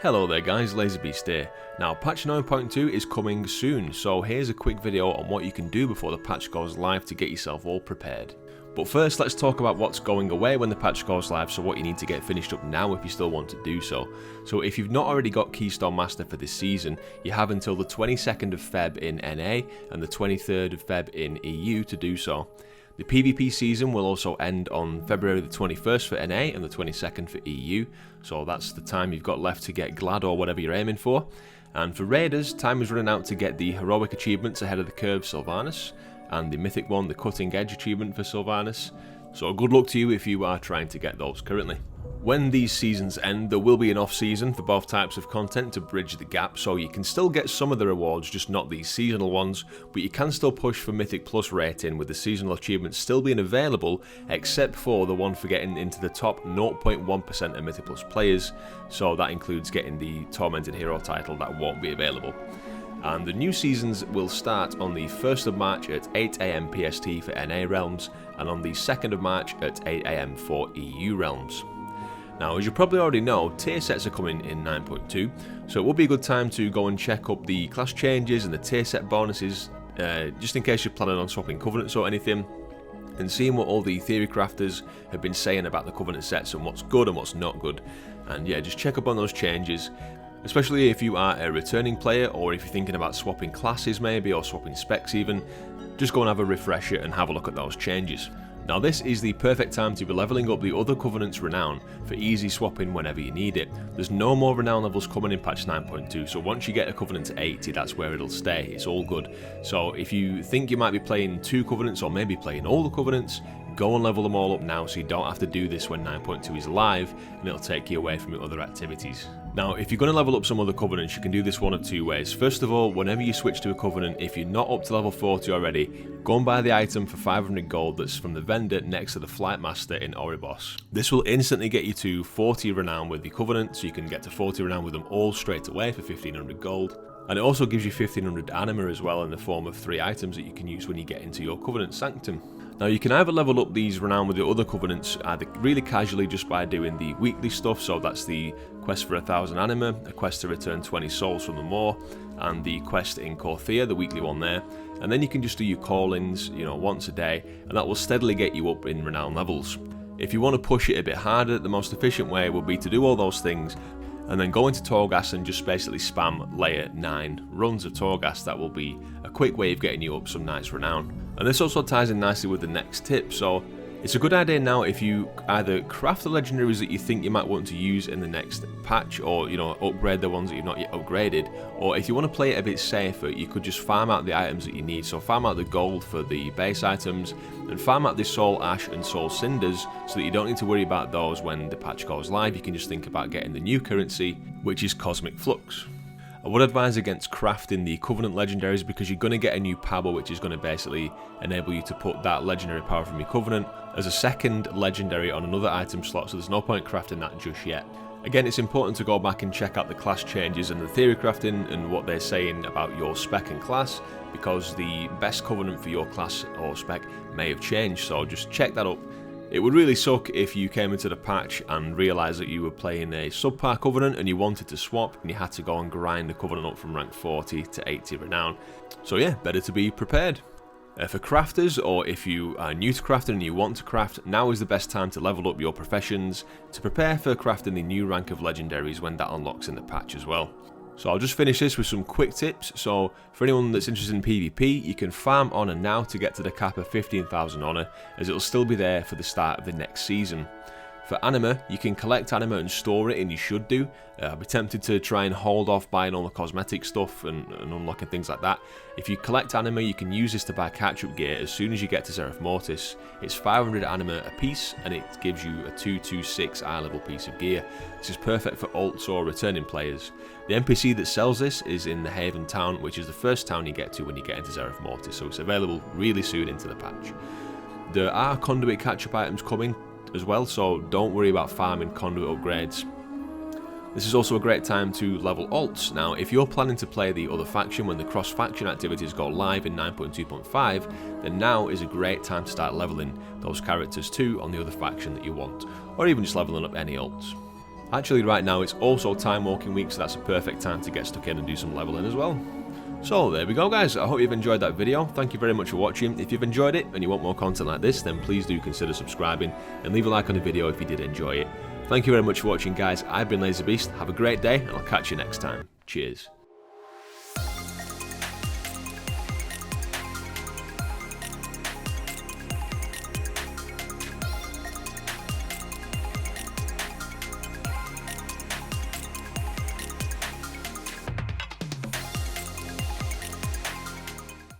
Hello there guys, LaserBeast here. Now patch 9.2 is coming soon, so here's a quick video on what you can do before the patch goes live to get yourself all prepared. But first let's talk about what's going away when the patch goes live, so what you need to get finished up now if you still want to do so. So if you've not already got Keystone Master for this season, you have until the 22nd of Feb in NA and the 23rd of Feb in EU to do so. The PvP season will also end on February the 21st for NA and the 22nd for EU, so that's the time you've got left to get Glad or whatever you're aiming for. And for Raiders, time is running out to get the Heroic achievements ahead of the Curve Sylvanas, and the Mythic one, the Cutting Edge achievement for Sylvanas, so good luck to you if you are trying to get those currently. When these seasons end, there will be an off-season for both types of content to bridge the gap, so you can still get some of the rewards, just not these seasonal ones, but you can still push for Mythic Plus rating with the seasonal achievements still being available, except for the one for getting into the top 0.1% of Mythic Plus players, so that includes getting the Tormented Hero title that won't be available. And the new seasons will start on the 1st of March at 8 AM PST for NA realms, and on the 2nd of March at 8 AM for EU realms. Now, as you probably already know, tier sets are coming in 9.2, so it will be a good time to go and check up the class changes and the tier set bonuses, just in case you're planning on swapping Covenants or anything, and seeing what all the theory crafters have been saying about the Covenant sets and what's good and what's not good. And yeah, just check up on those changes, especially if you are a returning player or if you're thinking about swapping classes maybe, or swapping specs even. Just go and have a refresher and have a look at those changes. Now this is the perfect time to be leveling up the other Covenant's Renown for easy swapping whenever you need it. There's no more Renown levels coming in patch 9.2, so once you get a Covenant to 80, that's where it'll stay, it's all good. So if you think you might be playing 2 Covenants or maybe playing all the Covenants, go and level them all up now so you don't have to do this when 9.2 is live, and it'll take you away from your other activities. Now, if you're going to level up some other Covenants, you can do this one of 2 ways. First of all, whenever you switch to a Covenant, if you're not up to level 40 already, go and buy the item for 500 gold that's from the vendor next to the Flight Master in Oribos. This will instantly get you to 40 Renown with the Covenant, so you can get to 40 Renown with them all straight away for 1500 gold. And it also gives you 1500 anima as well in the form of 3 items that you can use when you get into your Covenant Sanctum. Now you can either level up these Renown with the other Covenants either really casually just by doing the weekly stuff, so that's the quest for 1000 anima, a quest to return 20 souls from the Maw, and the quest in Corthia, the weekly one there. And then you can just do your call-ins, once a day, and that will steadily get you up in Renown levels. If you want to push it a bit harder, the most efficient way will be to do all those things and then go into Torghast and just basically spam layer 9 runs of Torghast. That will be a quick way of getting you up some nice Renown. And this also ties in nicely with the next tip, so it's a good idea now if you either craft the legendaries that you think you might want to use in the next patch, or upgrade the ones that you've not yet upgraded, or if you want to play it a bit safer, you could just farm out the items that you need. So farm out the gold for the base items, and farm out the soul ash and soul cinders, so that you don't need to worry about those when the patch goes live. You can just think about getting the new currency, which is Cosmic Flux. I would advise against crafting the Covenant legendaries because you're going to get a new power which is going to basically enable you to put that legendary power from your Covenant as a second legendary on another item slot, so there's no point crafting that just yet. Again, it's important to go back and check out the class changes and the theory crafting and what they're saying about your spec and class, because the best Covenant for your class or spec may have changed, so just check that up. It would really suck if you came into the patch and realised that you were playing a subpar Covenant and you wanted to swap and you had to go and grind the Covenant up from rank 40 to 80 Renown. So yeah, better to be prepared. For crafters, or if you are new to crafting and you want to craft, now is the best time to level up your professions to prepare for crafting the new rank of legendaries when that unlocks in the patch as well. So I'll just finish this with some quick tips. So for anyone that's interested in PvP, you can farm honour now to get to the cap of 15,000 honour, as it'll still be there for the start of the next season. For anima, you can collect anima and store it, and you should do. I'd be tempted to try and hold off buying all the cosmetic stuff and unlocking things like that. If you collect anima, you can use this to buy catch-up gear as soon as you get to Zereth Mortis. It's 500 anima a piece, and it gives you a 226 eye level piece of gear. This is perfect for ults or returning players. The NPC that sells this is in the Haven town, which is the first town you get to when you get into Zereth Mortis, so it's available really soon into the patch. There are conduit catch-up items coming as well, so don't worry about farming conduit upgrades. This is also a great time to level alts. Now, if you're planning to play the other faction when the cross-faction activities go live in 9.2.5, then now is a great time to start leveling those characters too on the other faction that you want, or even just leveling up any alts. Actually right now it's also time walking week, so that's a perfect time to get stuck in and do some leveling as well. So there we go guys, I hope you've enjoyed that video. Thank you very much for watching. If you've enjoyed it and you want more content like this, then please do consider subscribing and leave a like on the video if you did enjoy it. Thank you very much for watching guys, I've been LaserBeast, have a great day and I'll catch you next time. Cheers.